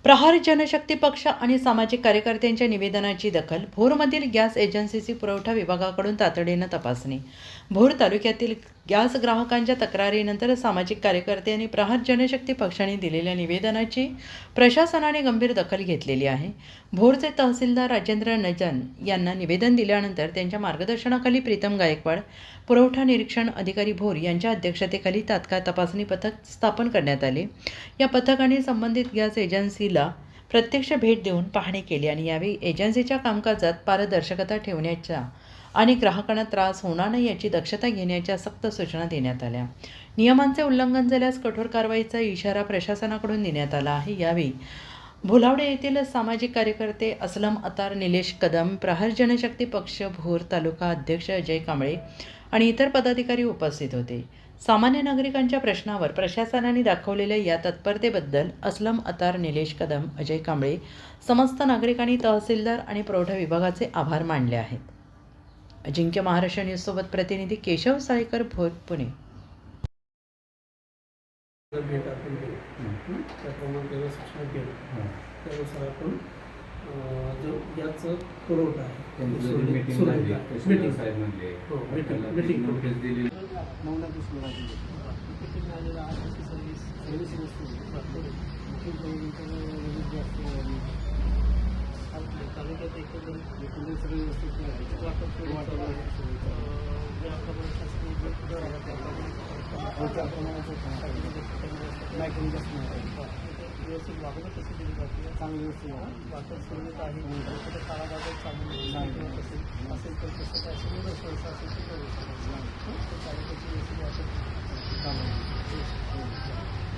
प्रहार जनशक्ती पक्ष आणि सामाजिक कार्यकर्त्यांच्या निवेदनाची दखल. भोरमधील गॅस एजन्सीची पुरवठा विभागाकडून तातडीनं तपासणी. भोर तालुक्यातील गॅस ग्राहकांच्या तक्रारीनंतर सामाजिक कार्यकर्ते आणि प्रहार जनशक्ती पक्षाने दिलेल्या निवेदनाची प्रशासनाने गंभीर दखल घेतलेली आहे. भोरचे तहसीलदार राजेंद्र नजन यांना निवेदन दिल्यानंतर त्यांच्या मार्गदर्शनाखाली प्रीतम गायकवाड, पुरवठा निरीक्षण अधिकारी भोर यांच्या अध्यक्षतेखाली तात्काळ तपासणी पथक स्थापन करण्यात आले. या पथकाने संबंधित गॅस एजन्सीला प्रत्यक्ष भेट देऊन पाहणी केली आणि यावेळी एजन्सीच्या कामकाजात पारदर्शकता ठेवण्याच्या आणि ग्राहकांना त्रास होणार नाही याची दक्षता घेण्याच्या सक्त सूचना देण्यात आल्या. नियमांचे उल्लंघन झाल्यास कठोर कारवाईचा इशारा प्रशासनाकडून देण्यात आला आहे. यावेळी भुलावडे येथील सामाजिक कार्यकर्ते असलम अतार, निलेश कदम, प्रहार जनशक्ती पक्ष भोर तालुका अध्यक्ष अजय कांबळे आणि इतर पदाधिकारी उपस्थित होते. सामान्य नागरिकांच्या प्रश्नावर प्रशासनाने दाखवलेल्या या तत्परतेबद्दल असलम अतार, निलेश कदम, अजय कांबळे समस्त नागरिकांनी तहसीलदार आणि पुरवठा विभागाचे आभार मानले आहेत. अजिंक्य महाराष्ट्र न्यूजसोबत प्रतिनिधी केशव साळेकर, भोर, पुणे. भेट आपण घेऊ त्याप्रमाणे त्याला सूचना केली त्यानुसार आपण जो गॅसचा पुरवठा आहे मीटिंग नोटीस दिली तालुक्यात एकंदरीत सगळी व्यवस्थित व्यवस्थित वागणूक कशी दिली जाते चांगली व्यवस्थित वाटप सुरळीत आहे काळाबाजार चांगली असेल तर कसं काय व्यवस्था असेल ती व्यवस्था तालुक्याची व्यवस्थित वाटप